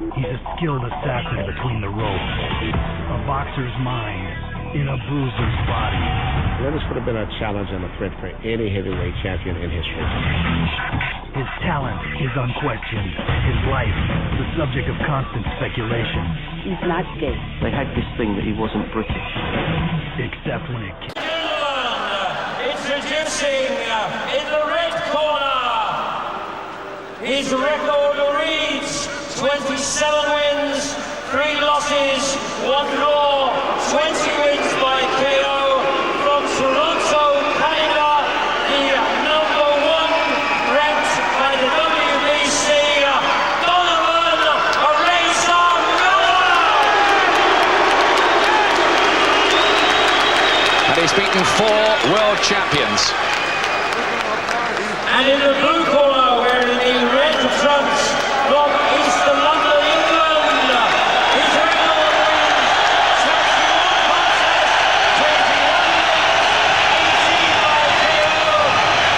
He's a skilled assassin between the ropes. A boxer's mind in a bruiser's body. Lennox would have been a challenge and a threat for any heavyweight champion in history. His talent is unquestioned. His life, the subject of constant speculation. He's not gay. They had this thing that he wasn't British. Except when it came. Introducing in the red corner, his record reads 27 wins, 3 losses, 1 draw, 20 wins by KO from Toronto, Canada, the #1 ranked by the WBC, Donovan Ruddock. And he's beaten 4 world champions. And in the blue corner, wearing the red trunks from East London, England, his record wins 21 boxes, 21 wins, 18 by KO,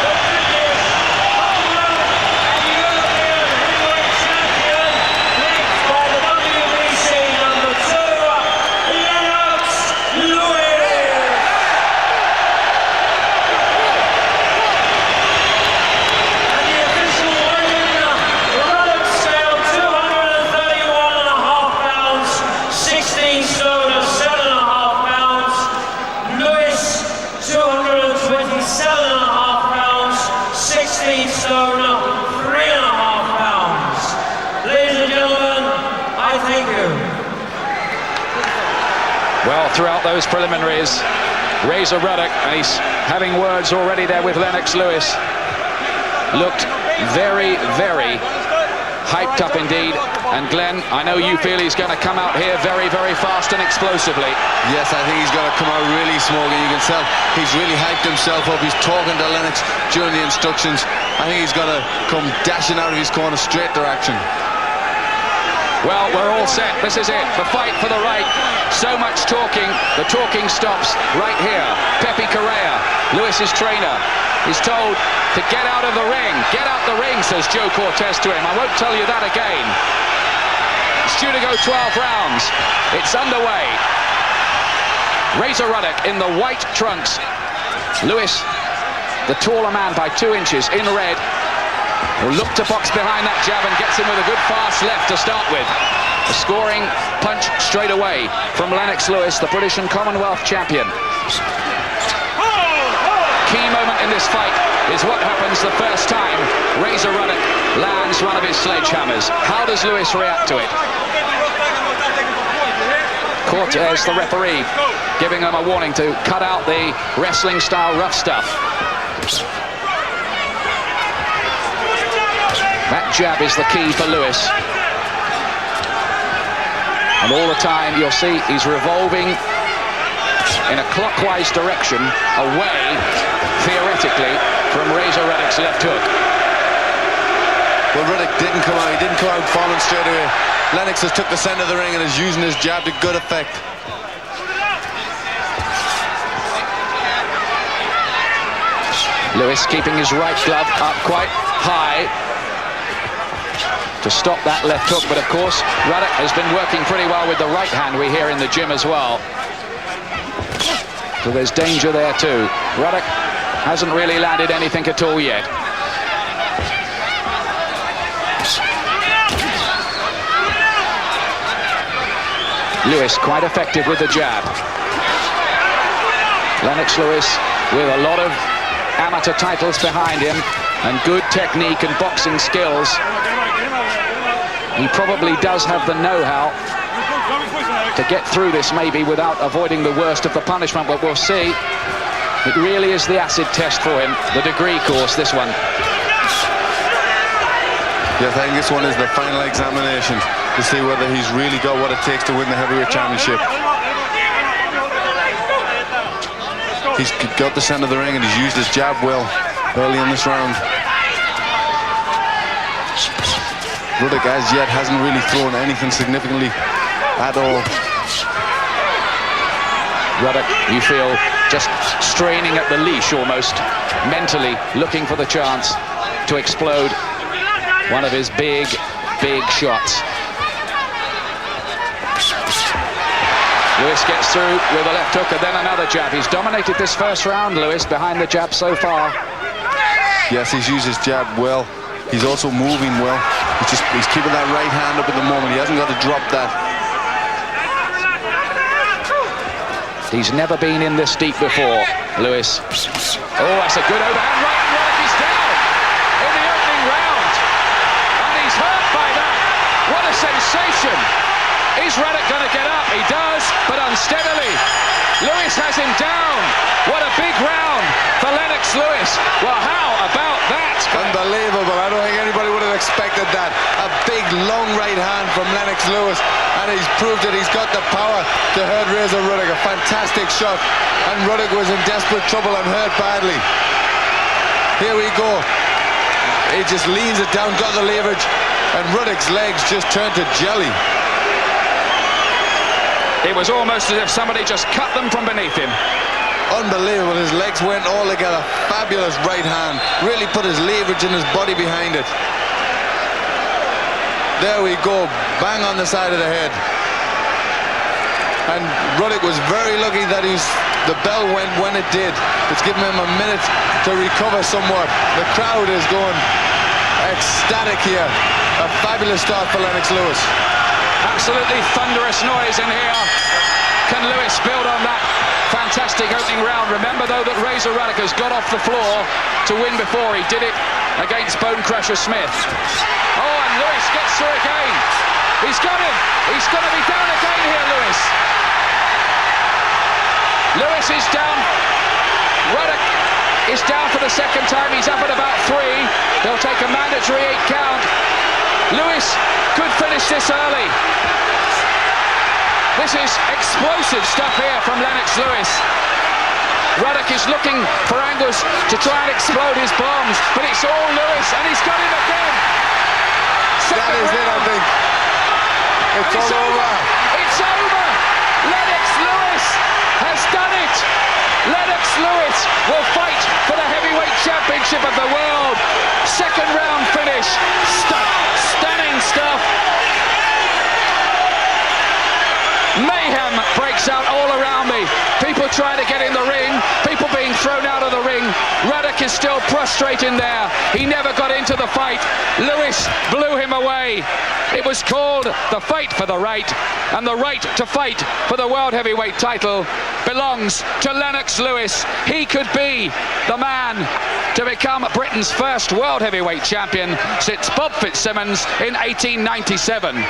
the British, Holland, and European heavyweight champion, ranked by the WBC #2, Lennox Lewis. Stone, 3.5 pounds. Ladies and gentlemen, I thank you. Well, throughout those preliminaries, Razor Ruddock, and he's having words already there with Lennox Lewis, looked very, very hyped up indeed. And Glenn, I know you feel he's going to come out here very, very fast and explosively. Yes, I think he's going to come out really smoking. You can tell he's really hyped himself up. He's talking to Lennox during the instructions. I think he's going to come dashing out of his corner straight direction. Well, we're all set. This is it. The fight for the right. So much talking. The talking stops right here. Pepe Correa, Lewis's trainer, is told to get out of the ring. Get out the ring, says Joe Cortez to him. I won't tell you that again. It's due to go 12 rounds. It's underway. Razor Ruddock in the white trunks. Lewis, the taller man by 2 inches, in red, will look to box behind that jab and gets him with a good fast left to start with. A scoring punch straight away from Lennox Lewis, the British and Commonwealth champion. Key moment in this fight is what happens the first time Razor Ruddock lands one of his sledgehammers. How does Lewis react to it? Cortez, the referee, giving him a warning to cut out the wrestling-style rough stuff. That jab is the key for Lewis. And all the time you'll see he's revolving in a clockwise direction away, theoretically, from Razor Ruddock's left hook. Well, Ruddock didn't come out. He didn't come out falling straight away. Lennox has took the centre of the ring and is using his jab to good effect. Lewis keeping his right glove up quite high to stop that left hook, but of course Ruddock has been working pretty well with the right hand, we hear in the gym as well. So there's danger there too. Ruddock hasn't really landed anything at all yet. Lewis quite effective with the jab. Lennox Lewis with a lot of amateur titles behind him and good technique and boxing skills. He probably does have the know-how to get through this maybe without avoiding the worst of the punishment, but we'll see. It really is the acid test for him, the degree course, this one. Yes, I think this one is the final examination to see whether he's really got what it takes to win the heavyweight championship. He's got the centre of the ring and he's used his jab well early in this round. Ruddock as yet hasn't really thrown anything significantly at all. Ruddock, you feel, just straining at the leash almost, mentally looking for the chance to explode one of his big shots. Lewis gets through with a left hook and then another jab. He's dominated this first round, Lewis, behind the jab so far. Yes, he's used his jab well. He's also moving well. He's keeping that right hand up at the moment. He hasn't got to drop that. He's never been in this deep before, Lewis. Oh, that's a good overhand right, and Ruddock is down in the opening round. And he's hurt by that. What a sensation. Is Ruddock going to get up? He does, but unsteadily. Lewis has him down. What a big round for Lennox Lewis. Well, how about that? Unbelievable. I don't think anybody would have expected that. A big, long right hand from Lennox Lewis. And he's proved that he's got the power to hurt Razor Ruddock. A fantastic shot. And Ruddock was in desperate trouble and hurt badly. Here we go. He just leans it down, got the leverage. And Ruddock's legs just turned to jelly. It was almost as if somebody just cut them from beneath him. Unbelievable, his legs went all together. Fabulous right hand. Really put his leverage and his body behind it. There we go, bang on the side of the head. And Ruddock was very lucky that the bell went when it did. It's given him a minute to recover somewhat. The crowd is going ecstatic here. A fabulous start for Lennox Lewis. Absolutely thunderous noise in here. Can Lewis build on that fantastic opening round? Remember, though, that Razor Ruddock has got off the floor to win before. He did it against Bone Crusher Smith. Oh, and Lewis gets through again. He's got him. He's going to be down again here, Lewis. Lewis is down. Ruddock is down for the second time. He's up at about 3. They'll take a mandatory 8 count. Lewis could finish this early. This is explosive stuff here from Lennox Lewis. Ruddock is looking for angles to try and explode his bombs, but it's all Lewis, and he's got him again. That is it, I think. It's all over. It's over. Lennox Lewis has done it. Lennox Lewis will fight for the heavyweight championship of the world. Second round finish. Stunning stuff. Mayhem breaks out all around me. People trying to get in the ring, people being thrown out of the ring. Ruddock is still prostrate in there. He never got into the fight. Lewis blew him away. It was called the fight for the right, and the right to fight for the world heavyweight title belongs to Lennox Lewis. He could be the man to become Britain's first world heavyweight champion since Bob Fitzsimmons in 1897.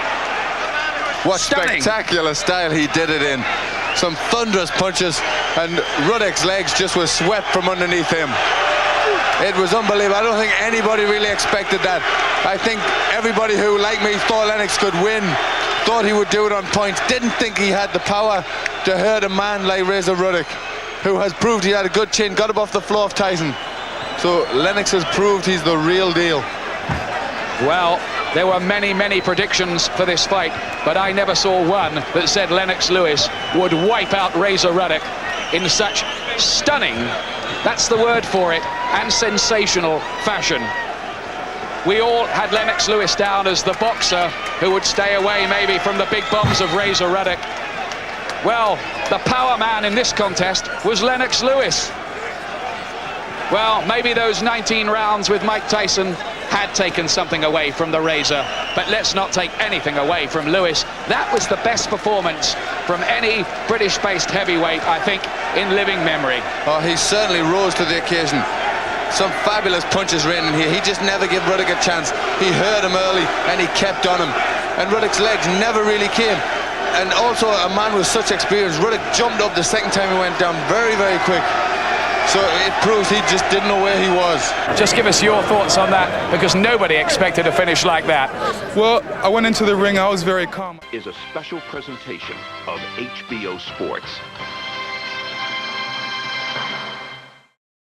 What Stunning. spectacular style he did it in. Some thunderous punches, and Ruddock's legs just were swept from underneath him. It was unbelievable. I don't think anybody really expected that. I think everybody who, like me, thought Lennox could win, thought he would do it on points, didn't think he had the power to hurt a man like Razor Ruddock, who has proved he had a good chin, got up off the floor of Tyson. So Lennox has proved he's the real deal. Well, there were many predictions for this fight, but I never saw one that said Lennox Lewis would wipe out Razor Ruddock in such stunning, that's the word for it, and sensational fashion. We all had Lennox Lewis down as the boxer who would stay away maybe from the big bombs of Razor Ruddock. Well, the power man in this contest was Lennox Lewis. Well, maybe those 19 rounds with Mike Tyson had taken something away from the Razor, but let's not take anything away from Lewis. That was the best performance from any British-based heavyweight, I think, in living memory. Oh, he certainly rose to the occasion. Some fabulous punches raining here. He just never gave Ruddock a chance. He hurt him early and he kept on him. And Ruddock's legs never really came. And also a man with such experience. Ruddock jumped up the second time he went down very quick. So it proves he just didn't know where he was. Just give us your thoughts on that, because nobody expected a finish like that. Well, I went into the ring, I was very calm. Is a special presentation of HBO Sports.